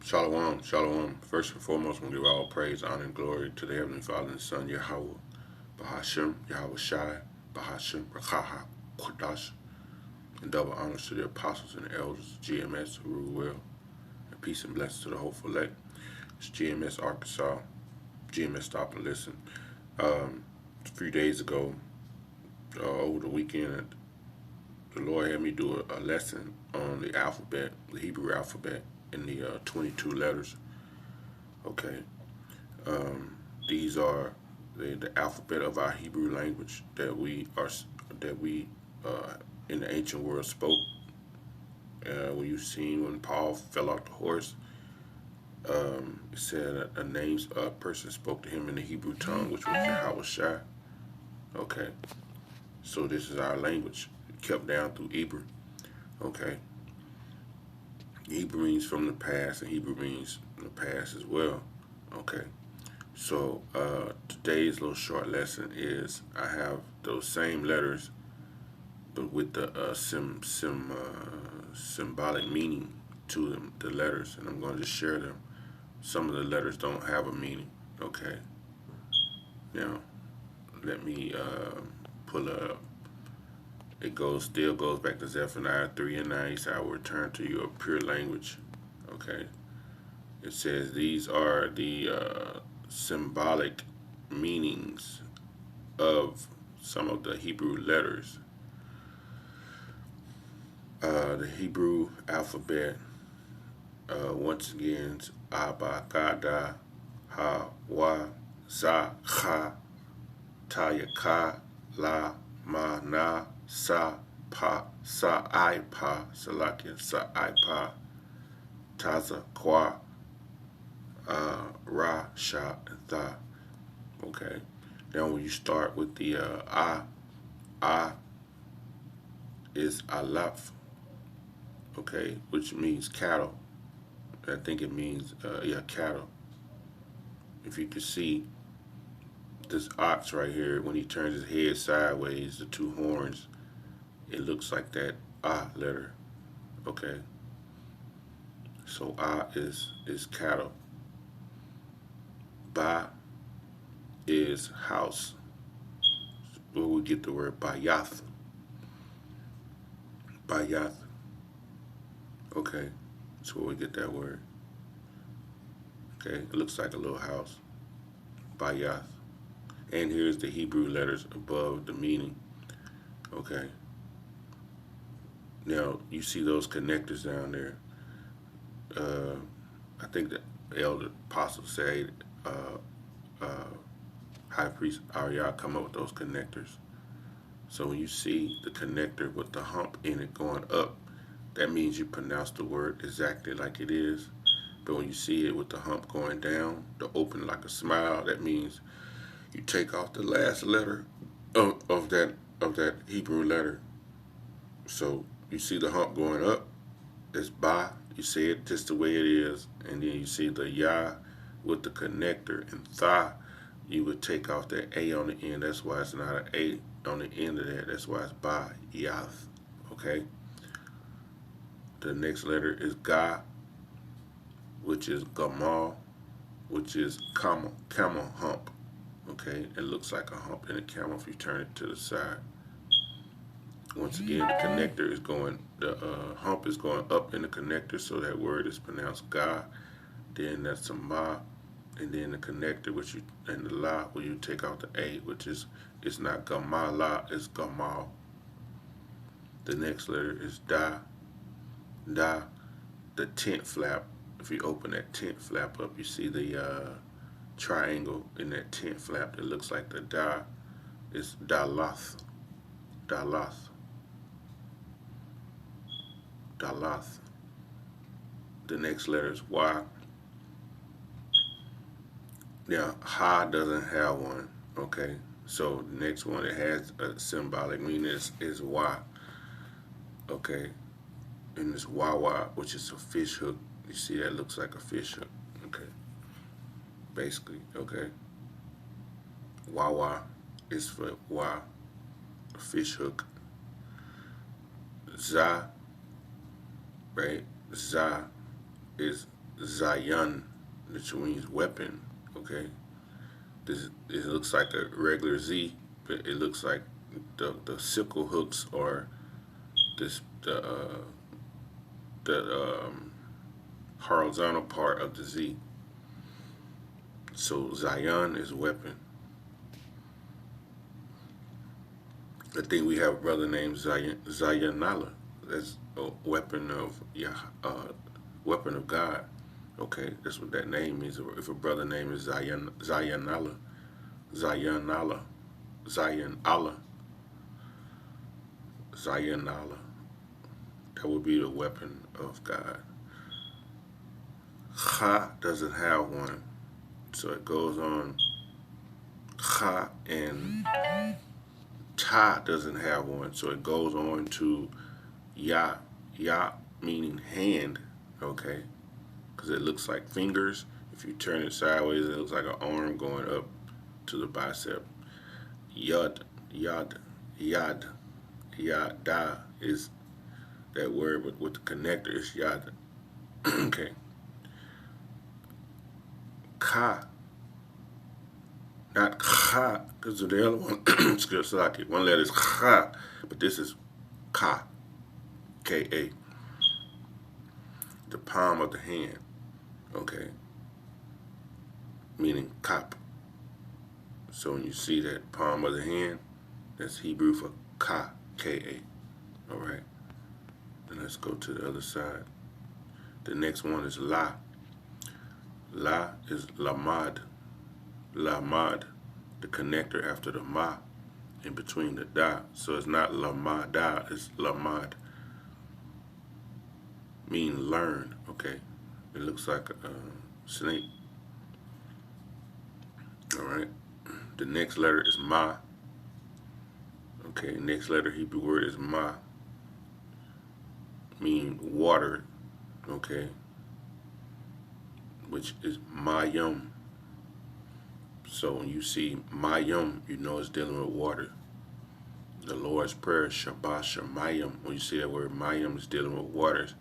Shalom, shalom. First and foremost, we give all praise, honor, and glory to the Heavenly Father and Son, Yahweh, Bahashem, Yahweh Shai, Bahashem, Rakaha, Kodash, and double honors to the apostles and the elders, GMS, who rule well, and peace and blessings to the hopeful elect. It's GMS Arkansas. GMS Stop and Listen. A few days ago, over the weekend, the Lord had me do a lesson on the alphabet, the Hebrew alphabet, in the 22 letters. Okay, these are the alphabet of our Hebrew language that we in the ancient world spoke. When you seen when Paul fell off the horse, it said a person spoke to him in the Hebrew tongue, which was Yahweh Shai. Okay, so this is our language, kept down through Hebrew. Okay, Hebrew means from the past, and Hebrew means the past as well. Okay, so today's little short lesson is I have those same letters, but with the symbolic meaning to them, the letters, and I'm going to just share them. Some of the letters don't have a meaning. Okay, now let me pull up. It still goes back to Zephaniah 3 and 9. He said, I will return to you a pure language. Okay. It says these are the symbolic meanings of some of the Hebrew letters. The Hebrew alphabet, once again, is Abba, Gada, Ha, Wa, Za, Cha, Ta, Ya, Ka, La, Ma, Na, Sa, Pa, Sa, I, Pa, Salakia, Sa, I, Pa, Taza, Kwa, Ra, Sha, and Tha. Okay. Now when you start with the A is Alaf, okay, which means cattle. I think it means, cattle. If you can see this ox right here, when he turns his head sideways, the two horns, it looks like that A letter, okay? So A is cattle. Ba is house, where we get the word Bayath. Bayath. Okay, that's where we get that word. Okay, it looks like a little house. Bayath. And here's the Hebrew letters above the meaning. Okay. Now, you see those connectors down there. I think the elder apostles say, high priest Arya come up with those connectors. So when you see the connector with the hump in it going up, that means you pronounce the word exactly like it is. But when you see it with the hump going down, the open like a smile, that means you take off the last letter of that Hebrew letter. So you see the hump going up, it's Ba. You say it just the way it is, and then you see the Ya with the connector, and Tha, you would take off that A on the end. That's why it's not an A on the end of that. That's why it's Ba Yath. Okay. The next letter is Ga, which is Gamal, which is camel hump. Okay, it looks like a hump in a camel if you turn it to the side. Once again, the connector is going, the hump is going up in the connector, so that word is pronounced Ga. Then that's a Ma, and then the connector, and the La, where you take out the A, which is, it's not Gamala, it's Gamal. The next letter is Da. Da, the tent flap. If you open that tent flap up, you see the triangle in that tent flap that looks like the Da. It's Dalath. Dalath. Dalath. The next letter is Y. Now, Ha doesn't have one, okay? So the next one that has a symbolic meaning is Y, okay? And this Wawa, which is a fish hook. You see that looks like a fish hook, okay? Basically, okay? Wawa is for Y, a fish hook. Za, right? Za is Zion, which means weapon. Okay, this it looks like a regular Z, but it looks like the sickle hooks or this the horizontal part of the Z. So Zion is weapon. I think we have a brother named Zionala. That's a weapon of weapon of God. Okay, that's what that name means. If a brother name is Zionala, Zionala, Zion Allah, Zionala, that would be the weapon of God. Ha doesn't have one, so it goes on. Ha and Ta doesn't have one, so it goes on to Ya. Ya meaning hand, okay? Because it looks like fingers. If you turn it sideways, it looks like an arm going up to the bicep. Yad, yad, yad, yada is that word with the connector. Is yad. Okay. Ka, not ka, because the other one, excuse me, one letter is ka, but this is ka, K-A. The palm of the hand, okay, meaning kap. So when you see that palm of the hand, that's Hebrew for ka, K-A. All right. Then let's go to the other side. The next one is la. La is lamad. Lamad, the connector after the ma, in between the da. So it's not lamada, it's lamad. Mean learn, okay? It looks like a snake. All right. The next letter is ma. Okay, next letter Hebrew word is ma. Mean water, okay? Which is mayum. So when you see mayum, you know it's dealing with water. The Lord's Prayer, Shabbat Shemayim. When you see that word mayum, it's dealing with waters.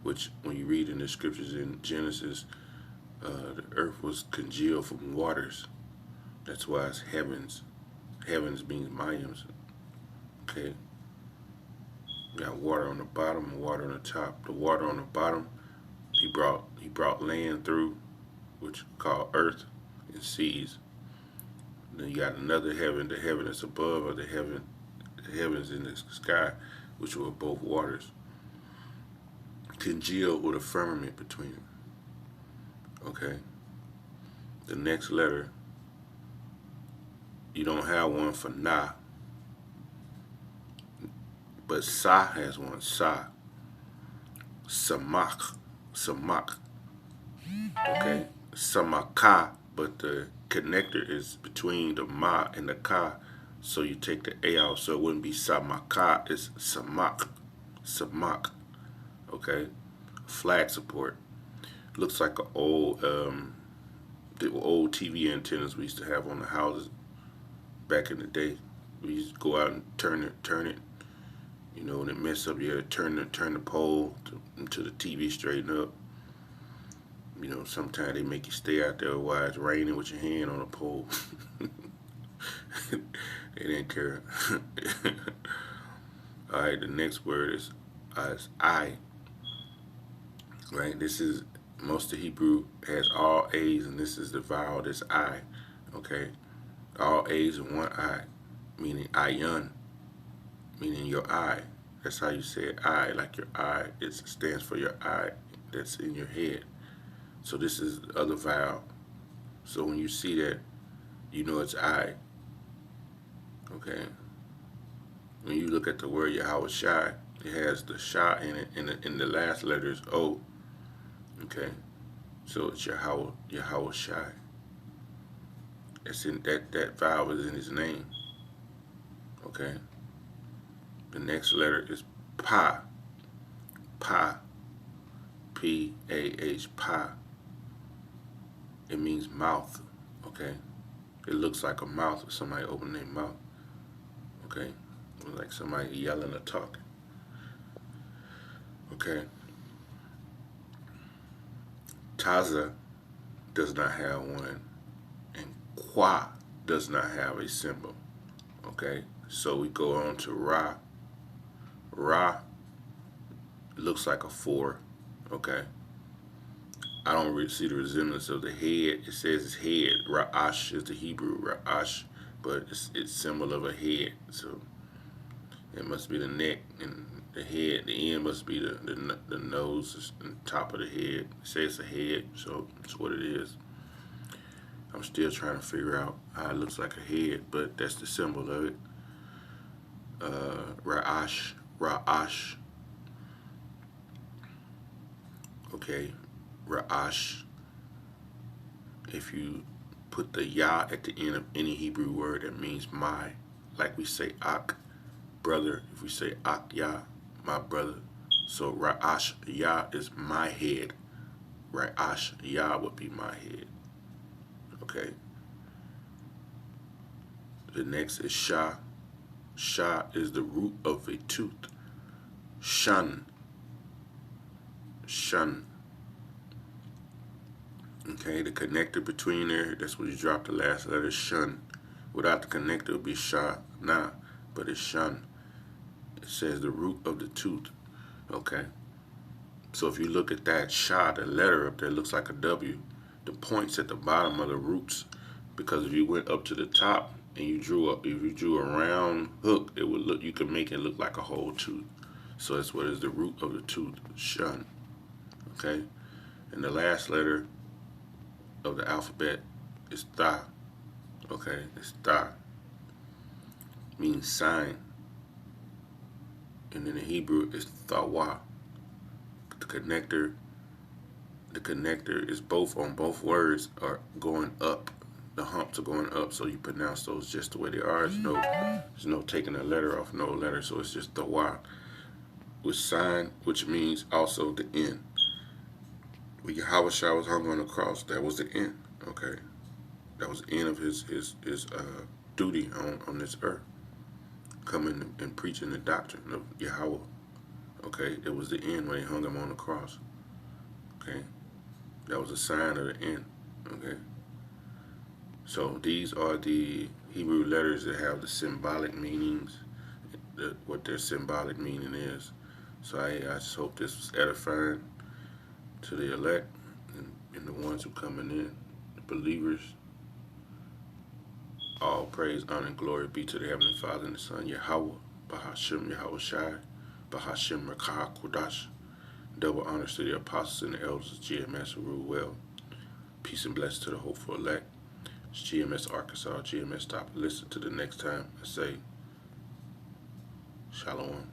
Which, when you read in the scriptures in Genesis, the earth was congealed from waters. That's why it's heavens. Heavens means mayums. Okay. You got water on the bottom and water on the top. The water on the bottom, he brought land through, which is called earth and seas. Then you got another heaven, the heaven that's above, or the heavens in the sky, which were both waters, congealed with a firmament between them. Okay. The next letter, you don't have one for na, but sa has one. Sa. Samak. Samak. Okay. Samaka, but the connector is between the ma and the ka, so you take the a out, so it wouldn't be samaka, it's samak. Samak. Okay. Flag support. Looks like an old the old TV antennas we used to have on the houses back in the day. We used to go out and turn it. You know, when it mess up, you had to turn the pole to the TV straighten up. You know, sometimes they make you stay out there while it's raining with your hand on a pole. They didn't care. All right, the next word is I. Right, this is, most of Hebrew has all A's, and this is the vowel, this I. Okay, all A's and one I, meaning ayun, meaning your eye. That's how you say it, I, like your eye. It stands for your eye that's in your head. So this is the other vowel. So when you see that, you know it's I. Okay. When you look at the word Yahweh Shai, it has the Shah in it, and the last letter is O. Okay. So it's Yahweh Shai. It's in that vowel is in his name. Okay. The next letter is Pa. Pa. P-A-H, Pa. It means mouth. Okay. It looks like a mouth if somebody opened their mouth. Okay. Like somebody yelling or talking. Taza does not have one, and Kwa does not have a symbol. Okay, so we go on to Ra. Ra looks like a 4. Okay, I don't really see the resemblance of the head. It says it's head. Ra'ash is the Hebrew Ra'ash, but it's symbol of a head. So it must be the neck, and the head. The end must be the nose and top of the head. It says it's a head, so it's what it is. I'm still trying to figure out how it looks like a head, but that's the symbol of it. Ra'ash, Ra'ash. Okay, Ra'ash. If you put the ya at the end of any Hebrew word, that means my. Like we say ak, brother. If we say ak ya, my brother. So Ra'ash ya is my head. Ra'ash ya would be my head. Okay. The next is Sha. Sha is the root of a tooth. Shun. Shun. Okay, the connector between there, that's where you drop the last letter, shun. Without the connector, it would be sha, na, but it's shun. It says the root of the tooth. Okay. So if you look at that sha, the letter up there looks like a W. The points at the bottom are the roots, because if you went up to the top and you drew a round hook, it would look, you could make it look like a whole tooth. So that's what is the root of the tooth, shun. Okay. And the last letter of the alphabet is tha. Okay, it's tha. Means sign. And in the Hebrew it's thawa. The connector is both on both words are going up. The humps are going up, so you pronounce those just the way they are. There's no taking a letter off no letter, so it's just thawa. With sign, which means also the end. When Yahweh Shah was hung on the cross, that was the end. Okay, that was the end of his duty on this earth, coming and preaching the doctrine of Yahweh. Okay, it was the end when they hung him on the cross. Okay, that was a sign of the end. Okay, so these are the Hebrew letters that have the symbolic meanings, what their symbolic meaning is. So I just hope this was edifying to the elect and the ones who coming in, the believers. All praise, honor, and glory be to the Heavenly Father and the Son, Yahweh, Bahashim Yahweh Shai, Bahashim Rakah Kodash. Double honors to the apostles and the elders of GMS who rule well. Peace and blessings to the hopeful elect. It's GMS Arkansas, GMS Stop. Listen to the next time I say Shalom.